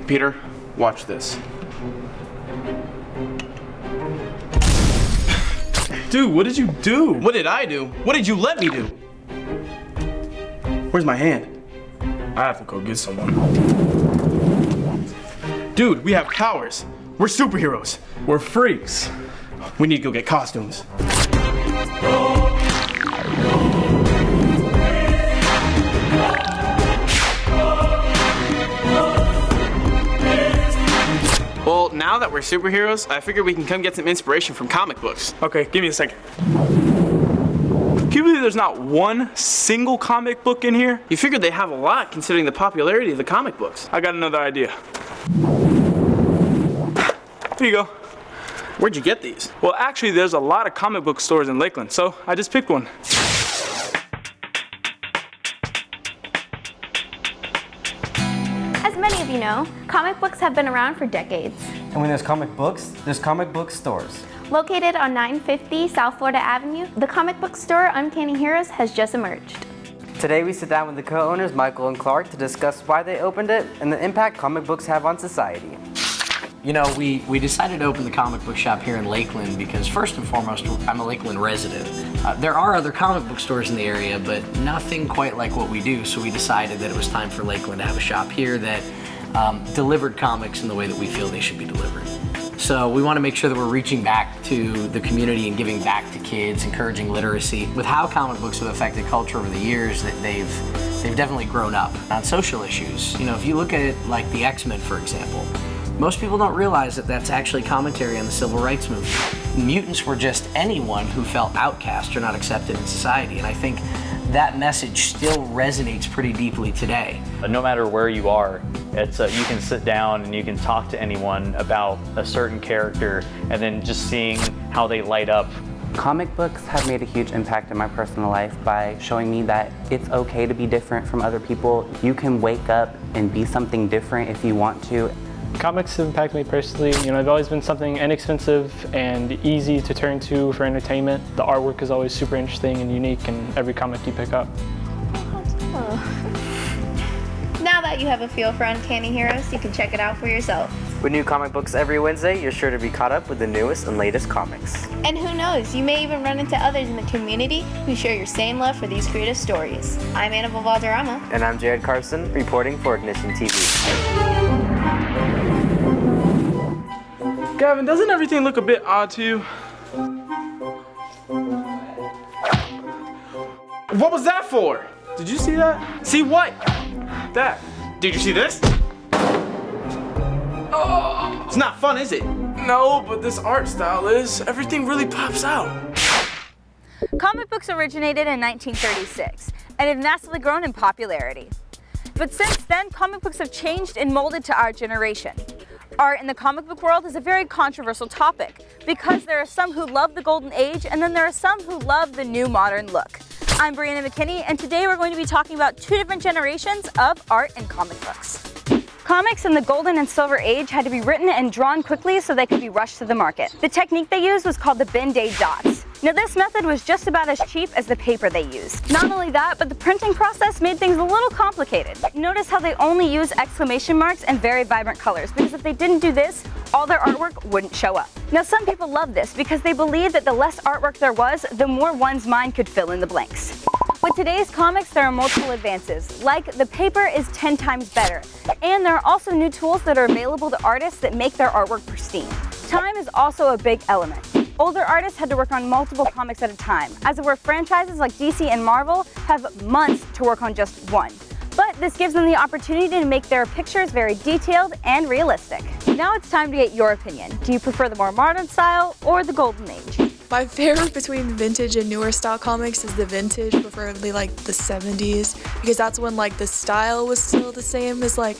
Peter, watch this. Dude, what did you do? What did I do? What did you let me do? Where's my hand? I have to go get someone. Dude, we have powers. We're superheroes. We're freaks. We need to go get costumes. Well, now that we're superheroes, I figured we can come get some inspiration from comic books. Okay, give me a second. Can you believe there's not one single comic book in here? You figured they have a lot considering the popularity of the comic books. I got another idea. Here you go. Where'd you get these? Well, actually, there's a lot of comic book stores in Lakeland, so I just picked one. As many of you know, comic books have been around for decades. And when there's comic books, there's comic book stores. Located on 950 South Florida Avenue, the comic book store Uncanny Heroes has just emerged. Today we sit down with the co-owners Michael and Clark to discuss why they opened it and the impact comic books have on society. You know, we decided to open the comic book shop here in Lakeland because first and foremost, I'm a Lakeland resident. There are other comic book stores in the area, but nothing quite like what we do, so we decided that it was time for Lakeland to have a shop here that delivered comics in the way that we feel they should be delivered. So we want to make sure that we're reaching back to the community and giving back to kids, encouraging literacy. With how comic books have affected culture over the years, that they've definitely grown up on social issues. You know, if you look at it like the X-Men, for example, most people don't realize that that's actually commentary on the civil rights movement. Mutants were just anyone who felt outcast or not accepted in society, and I think that message still resonates pretty deeply today. No matter where you are, it's you can sit down and you can talk to anyone about a certain character, and then just seeing how they light up. Comic books have made a huge impact in my personal life by showing me that it's okay to be different from other people. You can wake up and be something different if you want to. Comics have impacted me personally. You know, they've always been something inexpensive and easy to turn to for entertainment. The artwork is always super interesting and unique in every comic you pick up. Now that you have a feel for Uncanny Heroes, you can check it out for yourself. With new comic books every Wednesday, you're sure to be caught up with the newest and latest comics. And who knows, you may even run into others in the community who share your same love for these creative stories. I'm Annabelle Valderrama. And I'm Jared Carson, reporting for IgnitionTV. Gavin, doesn't everything look a bit odd to you? What was that for? Did you see that? See what? That. Did you see this? Oh, it's not fun, is it? No, but this art style is. Everything really pops out. Comic books originated in 1936 and have massively grown in popularity. But since then, comic books have changed and molded to our generation. Art in the comic book world is a very controversial topic because there are some who love the golden age and then there are some who love the new modern look. I'm Brianna McKinney, and today we're going to be talking about two different generations of art and comic books. Comics in the golden and silver age had to be written and drawn quickly so they could be rushed to the market. The technique they used was called the bin-day dots. Now this method was just about as cheap as the paper they used. Not only that, but the printing process made things a little complicated. Notice how they only use exclamation marks and very vibrant colors, because if they didn't do this, all their artwork wouldn't show up. Now some people love this because they believe that the less artwork there was, the more one's mind could fill in the blanks. With today's comics, there are multiple advances, like the paper is 10 times better, and there are also new tools that are available to artists that make their artwork pristine. Time is also a big element. Older artists had to work on multiple comics at a time, as it were franchises like DC and Marvel have months to work on just one. But this gives them the opportunity to make their pictures very detailed and realistic. Now it's time to get your opinion. Do you prefer the more modern style or the golden age? My favorite between vintage and newer style comics is the vintage, preferably like the 70s, because that's when like the style was still the same as like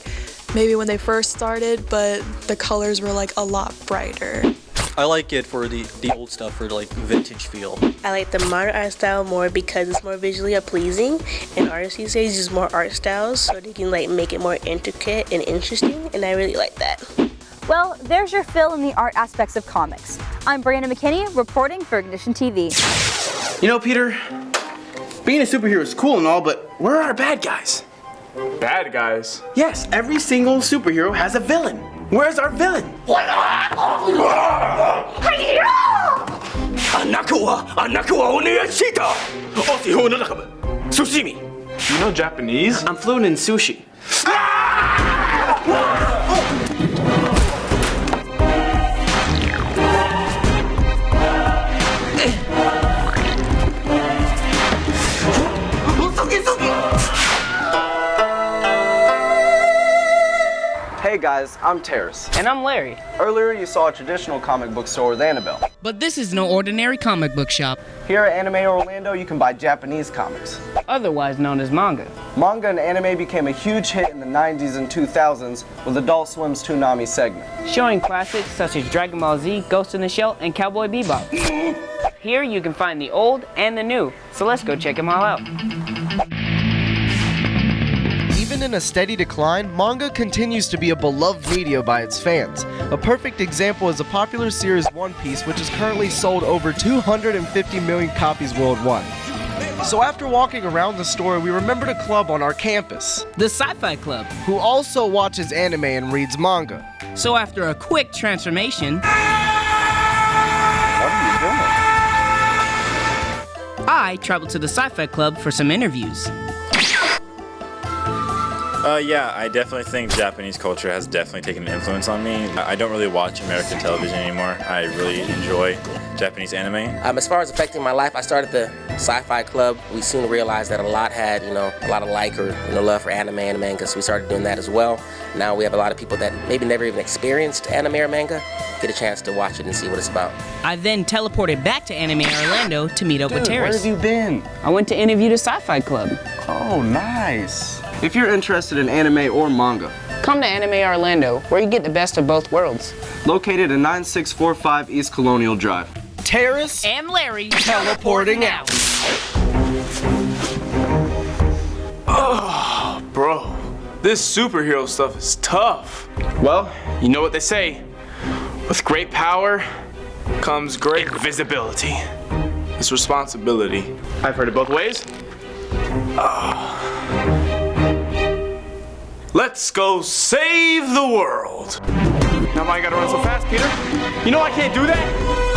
maybe when they first started, but the colors were like a lot brighter. I like it for the old stuff, for like vintage feel. I like the modern art style more because it's more visually pleasing, and artists these days use more art styles so they can like make it more intricate and interesting, and I really like that. Well, there's your fill in the art aspects of comics. I'm Brianna McKinney, reporting for IgnitionTV. You know, Peter, being a superhero is cool and all, but where are our bad guys? Bad guys? Yes, every single superhero has a villain. Where's our villain? Sushimi. You know Japanese? I'm fluent in sushi. Hey guys, I'm Terrace. And I'm Larry. Earlier you saw a traditional comic book store with Annabelle. But this is no ordinary comic book shop. Here at Anime Orlando you can buy Japanese comics, otherwise known as manga. Manga and anime became a huge hit in the 90s and 2000s with Adult Swim's Toonami segment, showing classics such as Dragon Ball Z, Ghost in the Shell, and Cowboy Bebop. Here you can find the old and the new, so let's go check them all out. Even in a steady decline, manga continues to be a beloved media by its fans. A perfect example is the popular series One Piece, which is currently sold over 250 million copies worldwide. So after walking around the store, we remembered a club on our campus, the Sci-Fi Club, who also watches anime and reads manga. So after a quick transformation, what are you doing? I traveled to the Sci-Fi Club for some interviews. Yeah, I definitely think Japanese culture has definitely taken an influence on me. I don't really watch American television anymore. I really enjoy Japanese anime. As far as affecting my life, I started the Sci-Fi Club. We soon realized that a lot had, a lot of like or love for anime and manga, so we started doing that as well. Now we have a lot of people that maybe never even experienced anime or manga get a chance to watch it and see what it's about. I then teleported back to Anime Orlando to meet up with Terrace. Where have you been? I went to interview the Sci-Fi Club. Oh, nice. If you're interested in anime or manga, come to Anime Orlando, where you get the best of both worlds. Located at 9645 East Colonial Drive. Terrace and Larry teleporting out. Oh, bro. This superhero stuff is tough. Well, you know what they say. With great power Comes great visibility. It's responsibility. I've heard it both ways. Let's go save the world. Now why you gotta run so fast, Peter? You know I can't do that.